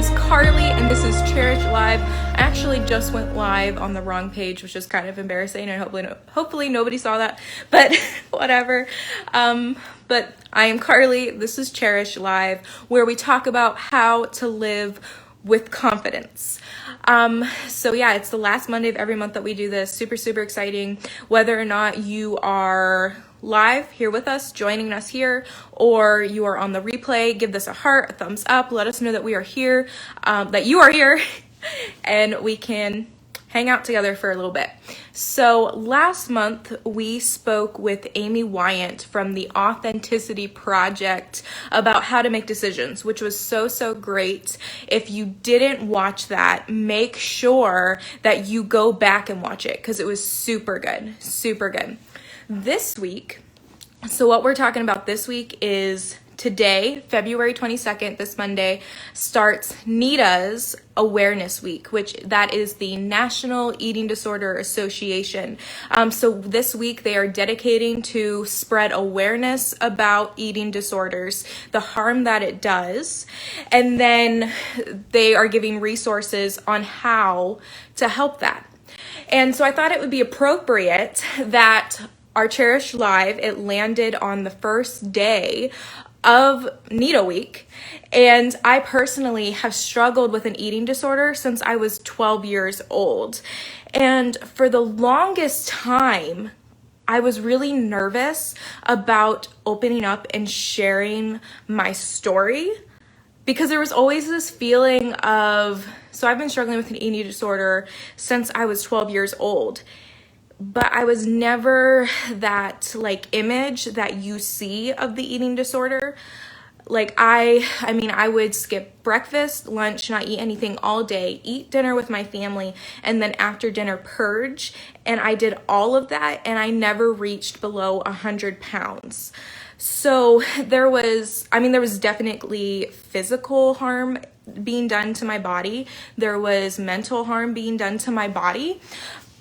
is Carly, and this is Cherish Live. I actually just went live on the wrong page, which is kind of embarrassing, and hopefully nobody saw that, but whatever. But I am Carly. This is Cherish Live, where we talk about how to live with confidence. So yeah, it's the last Monday of every month that we do this. Super exciting. Whether or not you are live here with us, joining us here, or you are on the replay, give this a heart, a thumbs up, let us know that we are here, that you are here, and we can hang out together for a little bit. So last month we spoke with Amy Wyant from the Authenticity Project about how to make decisions, which was so great. If you didn't watch that, make sure that you go back and watch it because it was super good. This week, so what we're talking about this week is today, February 22nd, this Monday, starts NEDA's Awareness Week, which that is the National Eating Disorder Association. So this week they are dedicating to spread awareness about eating disorders, the harm that it does, and then they are giving resources on how to help that. And so I thought it would be appropriate that our Cherish Live, it landed on the first day of NEDA Week, and I personally have struggled with an eating disorder since I was 12 years old. And for the longest time, I was really nervous about opening up and sharing my story because there was always this feeling of, so I've been struggling with an eating disorder since I was 12 years old. But I was never that image that you see of the eating disorder. I mean, I would skip breakfast, lunch, not eat anything all day, eat dinner with my family, and then after dinner purge. And I did all of that, and I never reached below 100 pounds. So there was definitely physical harm being done to my body. There was mental harm being done to my body.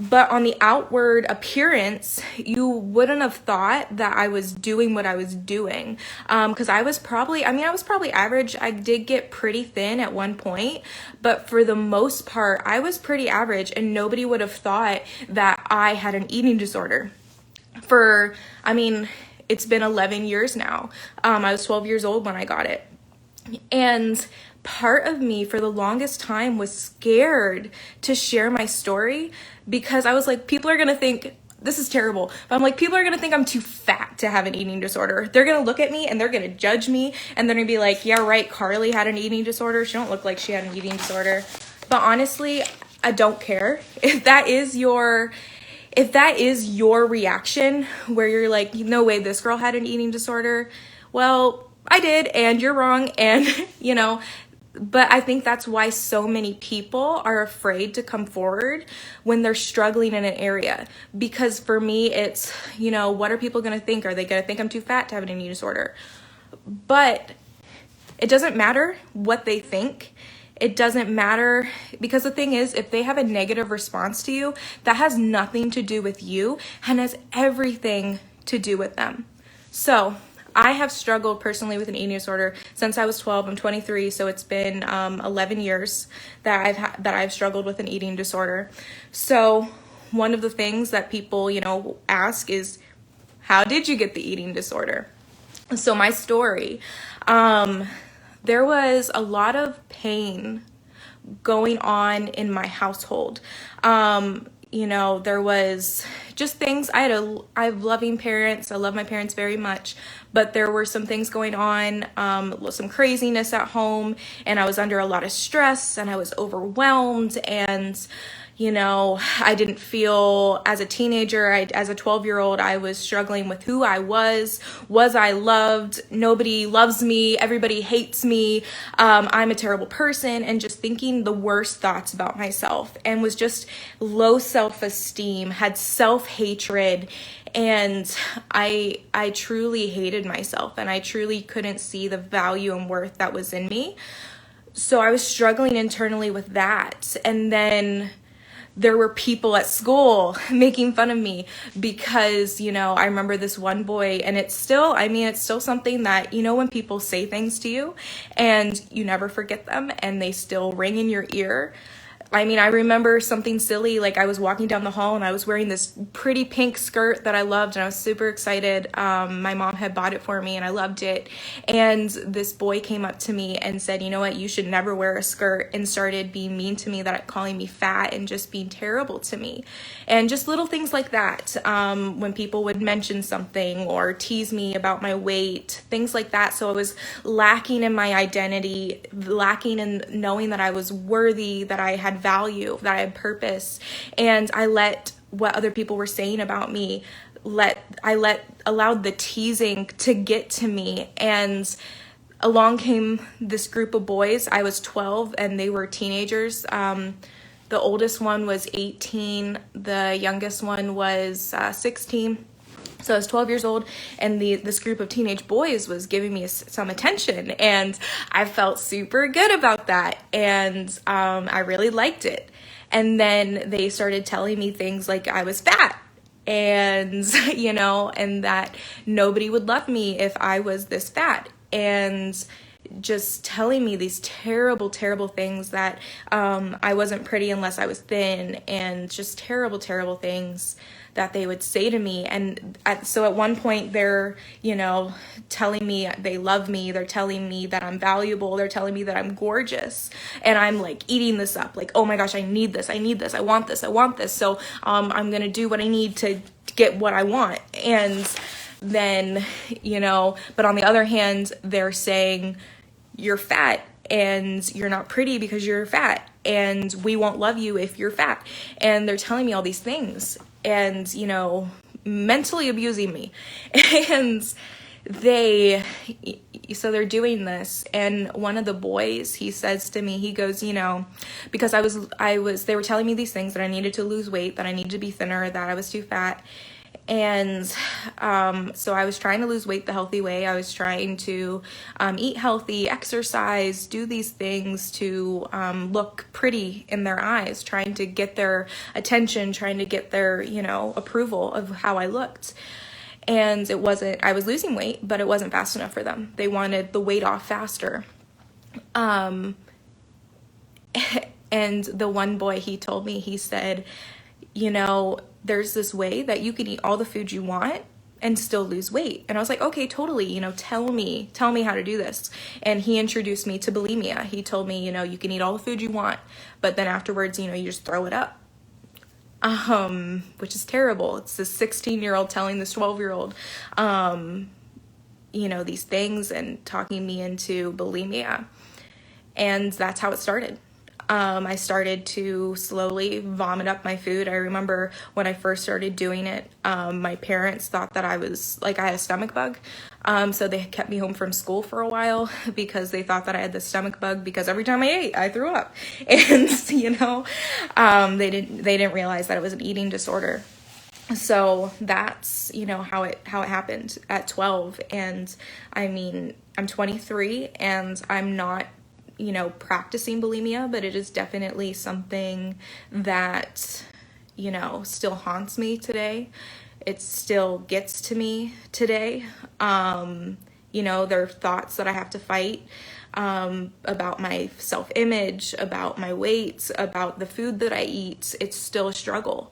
But on the outward appearance, you wouldn't have thought that I was doing what I was doing. Because I was probably average. I did get pretty thin at one point, but for the most part, I was pretty average, and nobody would have thought that I had an eating disorder. It's been 11 years now. I was 12 years old when I got it. And part of me for the longest time was scared to share my story because I was like, people are going to think, this is terrible, but I'm like, people are going to think I'm too fat to have an eating disorder. They're going to look at me and they're going to judge me, and they're going to be like, yeah, right, Carly had an eating disorder. She don't look like she had an eating disorder. But honestly, I don't care. If that is your reaction where you're like, no way, this girl had an eating disorder, well, I did, and you're wrong, and but I think that's why so many people are afraid to come forward when they're struggling in an area. Because for me, it's, what are people going to think? Are they going to think I'm too fat to have an eating disorder? But it doesn't matter what they think. It doesn't matter, because the thing is, if they have a negative response to you, that has nothing to do with you and has everything to do with them. So I have struggled personally with an eating disorder since I was 12. I'm 23, so it's been 11 years that I've struggled with an eating disorder. So one of the things that people, ask is, how did you get the eating disorder? So my story, there was a lot of pain going on in my household. There was just things. I have loving parents. I love my parents very much, but there were some things going on, some craziness at home, and I was under a lot of stress, and I was overwhelmed, and I didn't feel, as a teenager, as a 12-year-old, I was struggling with who I was I loved? Nobody loves me. Everybody hates me. I'm a terrible person, and just thinking the worst thoughts about myself, and was just low self-esteem, had self-hatred, and I truly hated myself, and I truly couldn't see the value and worth that was in me. So I was struggling internally with that. And then there were people at school making fun of me because, you know, I remember this one boy, and it's still, I mean, it's still something that, you know, when people say things to you and you never forget them and they still ring in your ear. I mean, I remember something silly, like I was walking down the hall and I was wearing this pretty pink skirt that I loved, and I was super excited. My mom had bought it for me and I loved it. And this boy came up to me and said, you know what, you should never wear a skirt, and started being mean to me, that calling me fat and just being terrible to me. And just little things like that. When people would mention something or tease me about my weight, things like that. So I was lacking in my identity, lacking in knowing that I was worthy, that I had value, that I had purpose. And I let what other people were saying about me, allowed the teasing to get to me. And along came this group of boys. I was 12 and they were teenagers. The oldest one was 18. The youngest one was 16. So I was 12 years old, and this group of teenage boys was giving me some attention, and I felt super good about that, and I really liked it. And then they started telling me things like I was fat, and, you know, and that nobody would love me if I was this fat, and just telling me these terrible, terrible things, that I wasn't pretty unless I was thin, and just terrible, terrible things that they would say to me. And so at one point they're, you know, telling me they love me, they're telling me that I'm valuable, they're telling me that I'm gorgeous, and I'm like eating this up, like, oh my gosh, I need this, I want this, so I'm gonna do what I need to get what I want. And then, you know, but on the other hand, they're saying you're fat and you're not pretty because you're fat, and we won't love you if you're fat. And they're telling me all these things, and, you know, mentally abusing me. And so they're doing this. And one of the boys, he says to me, he goes, you know, because they were telling me these things, that I needed to lose weight, that I needed to be thinner, that I was too fat. And so I was trying to lose weight the healthy way. I was trying to eat healthy, exercise, do these things to look pretty in their eyes, trying to get their attention, trying to get their, you know, approval of how I looked. And I was losing weight, but it wasn't fast enough for them. They wanted the weight off faster. And the one boy, he told me, he said, you know, there's this way that you can eat all the food you want and still lose weight. And I was like, okay, totally, you know, tell me how to do this. And he introduced me to bulimia. He told me, you know, you can eat all the food you want, but then afterwards, you know, you just throw it up. Which is terrible. It's this 16-year-old telling this 12-year-old, you know, these things, and talking me into bulimia. And that's how it started. I started to slowly vomit up my food. I remember when I first started doing it, my parents thought that I had a stomach bug. So they kept me home from school for a while because they thought that I had the stomach bug, because every time I ate, I threw up. And, you know, they didn't realize that it was an eating disorder. So that's, you know, how it happened at 12. And I mean, I'm 23 and I'm not, you know, practicing bulimia, but it is definitely something that, you know, still haunts me today. It still gets to me today. You know, there are thoughts that I have to fight about my self-image, about my weight, about the food that I eat. It's still a struggle.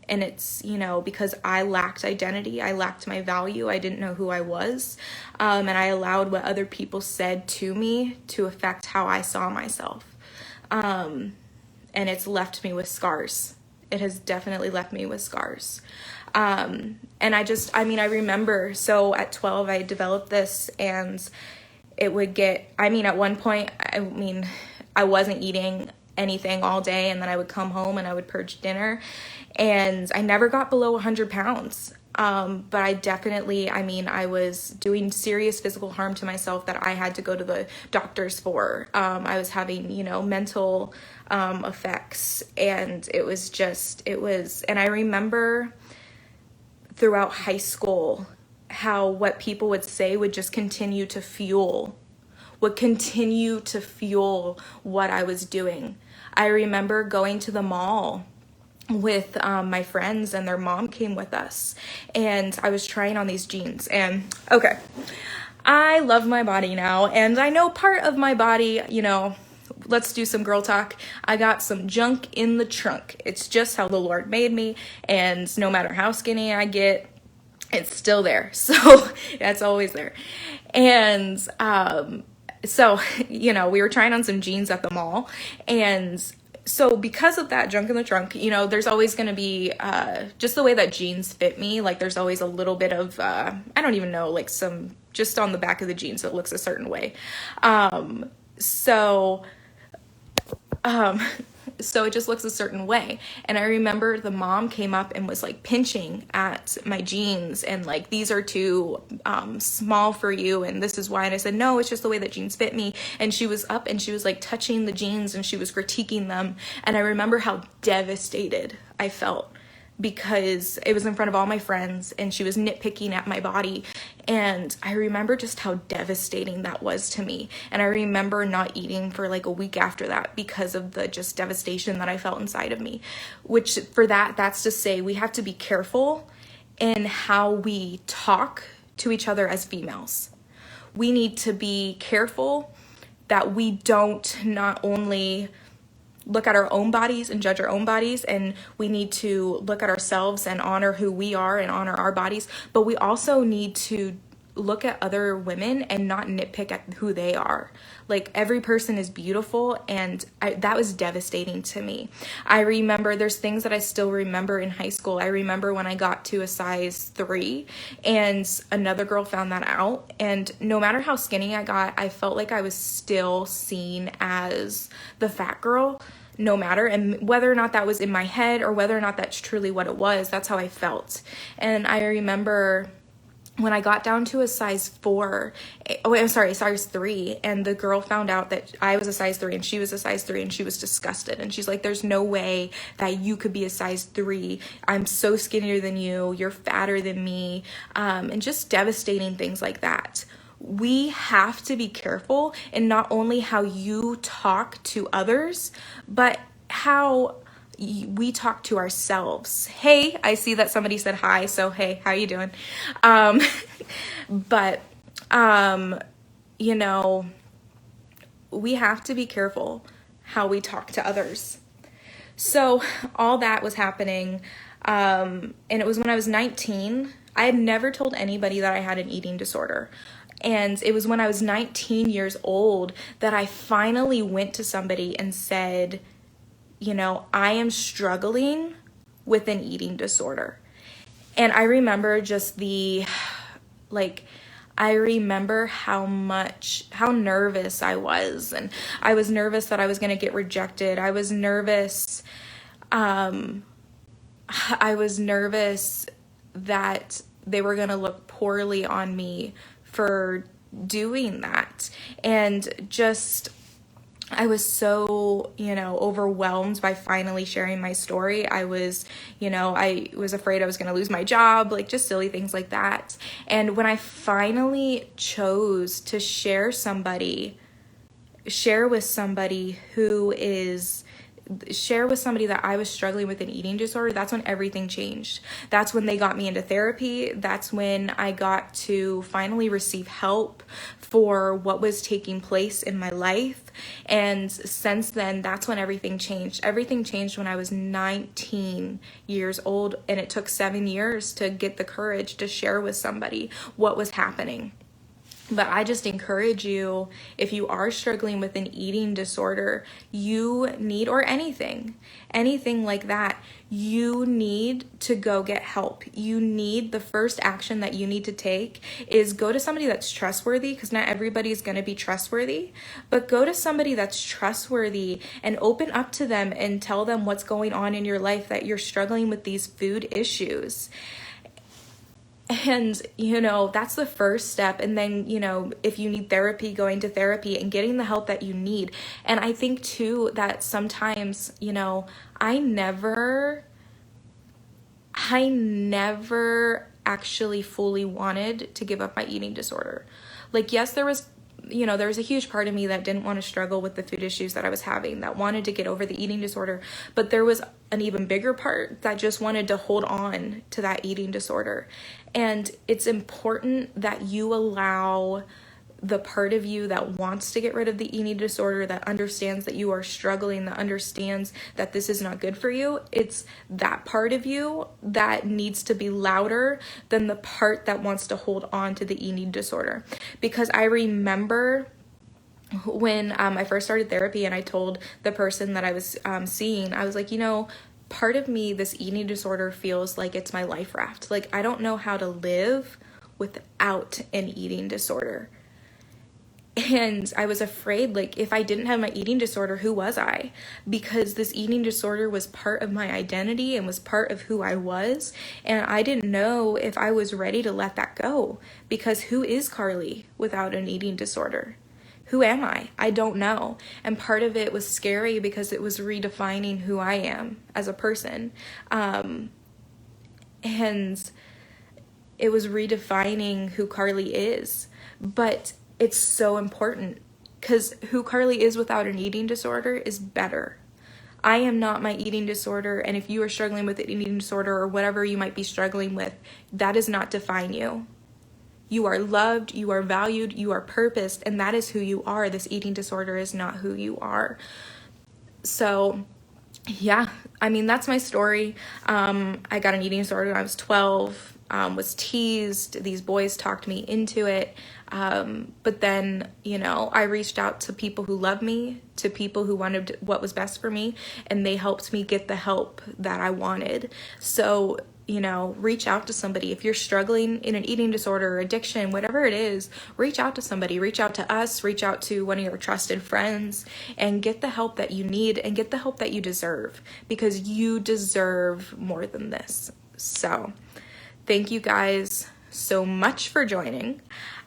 And it's, you know, because I lacked identity, I lacked my value, I didn't know who I was, and I allowed what other people said to me to affect how I saw myself. And it's left me with scars. It has definitely left me with scars. And I remember, so at 12, I developed this, and it would get, at one point, I wasn't eating anything all day, and then I would come home and I would purge dinner, and I never got below 100 pounds. But I definitely, I was doing serious physical harm to myself that I had to go to the doctors for. I was having, you know, mental effects, and and I remember throughout high school how what people would say would just continue to fuel what I was doing. I remember going to the mall with my friends, and their mom came with us, and I was trying on these jeans. And okay, I love my body now, and I know part of my body, you know, let's do some girl talk. I got some junk in the trunk. It's just how the Lord made me, and no matter how skinny I get, it's still there. So that's always there. And so, you know, we were trying on some jeans at the mall, and so because of that junk in the trunk, you know, there's always going to be just the way that jeans fit me. Like there's always a little bit of, I don't even know, like some, just on the back of the jeans, it looks a certain way. So it just looks a certain way. And I remember the mom came up and was like pinching at my jeans and like, these are too small for you, and this is why. And I said, no, it's just the way that jeans fit me. And she was up and she was like touching the jeans and she was critiquing them. And I remember how devastated I felt, because it was in front of all my friends and she was nitpicking at my body. And I remember just how devastating that was to me. And I remember not eating for like a week after that because of the just devastation that I felt inside of me. Which for that's to say we have to be careful in how we talk to each other as females. We need to be careful that we don't not only look at our own bodies and judge our own bodies, and we need to look at ourselves and honor who we are and honor our bodies, but we also need to look at other women and not nitpick at who they are. Like every person is beautiful, and that was devastating to me. I remember there's things that I still remember in high school. I remember when I got to a size 3 and another girl found that out, and no matter how skinny I got, I felt like I was still seen as the fat girl, no matter, and whether or not that was in my head or whether or not that's truly what it was, that's how I felt. And I remember when I got down to a size 3, and the girl found out that I was a size 3 and she was a size 3, and she was disgusted. And she's like, there's no way that you could be a size 3. I'm so skinnier than you. You're fatter than me. And just devastating things like that. We have to be careful in not only how you talk to others, but how we talk to ourselves. Hey, I see that somebody said hi, so hey, how you doing? You know, we have to be careful how we talk to others. So all that was happening, and it was when I was 19. I had never told anybody that I had an eating disorder. And it was when I was 19 years old that I finally went to somebody and said, you know, I am struggling with an eating disorder. And I remember just I remember how nervous I was. And I was nervous that I was going to get rejected. I was nervous. I was nervous that they were going to look poorly on me for doing that. And just, I was so, you know, overwhelmed by finally sharing my story. I was afraid I was going to lose my job, like just silly things like that. And when I finally chose to share with somebody that I was struggling with an eating disorder, that's when everything changed. That's when they got me into therapy. That's when I got to finally receive help for what was taking place in my life. And since then, that's when everything changed. Everything changed when I was 19 years old, and it took 7 years to get the courage to share with somebody what was happening. But I just encourage you, if you are struggling with an eating disorder, or anything like that, you need to go get help. The first action that you need to take is go to somebody that's trustworthy, because not everybody is going to be trustworthy, but go to somebody that's trustworthy and open up to them and tell them what's going on in your life, that you're struggling with these food issues. And, you know, that's the first step. And then, you know, if you need therapy, going to therapy and getting the help that you need. And I think too, that sometimes, you know, I never actually fully wanted to give up my eating disorder. Like, yes, there was you know, there was a huge part of me that didn't want to struggle with the food issues that I was having, that wanted to get over the eating disorder. But there was an even bigger part that just wanted to hold on to that eating disorder. And it's important that you allow the part of you that wants to get rid of the eating disorder, that understands that you are struggling, that understands that this is not good for you. It's that part of you that needs to be louder than the part that wants to hold on to the eating disorder. Because I remember when I first started therapy and I told the person that I was seeing, I was like, you know, part of me, this eating disorder feels like it's my life raft. Like, I don't know how to live without an eating disorder. And I was afraid, like, if I didn't have my eating disorder, who was I? Because this eating disorder was part of my identity and was part of who I was. And I didn't know if I was ready to let that go. Because who is Carli without an eating disorder? Who am I? I don't know. And part of it was scary because it was redefining who I am as a person. And it was redefining who Carli is. But it's so important because who Carli is without an eating disorder is better. I am not my eating disorder, and if you are struggling with an eating disorder or whatever you might be struggling with, that does not define you. You are loved, you are valued, you are purposed, and that is who you are. This eating disorder is not who you are. So yeah, I mean, that's my story. I got an eating disorder when I was 12. Was teased. These boys talked me into it. But then, you know, I reached out to people who love me, to people who wanted what was best for me, and they helped me get the help that I wanted. So, you know, reach out to somebody. If you're struggling in an eating disorder or addiction, whatever it is, reach out to somebody. Reach out to us, reach out to one of your trusted friends, and get the help that you need and get the help that you deserve, because you deserve more than this. So thank you guys so much for joining.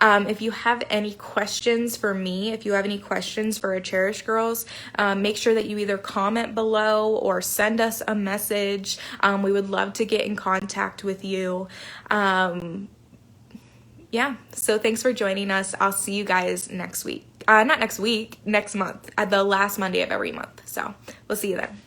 If you have any questions for me, if you have any questions for our Cherish girls, make sure that you either comment below or send us a message. We would love to get in contact with you. Yeah, so thanks for joining us. I'll see you guys next week. Not next week, next month, at the last Monday of every month. So we'll see you then.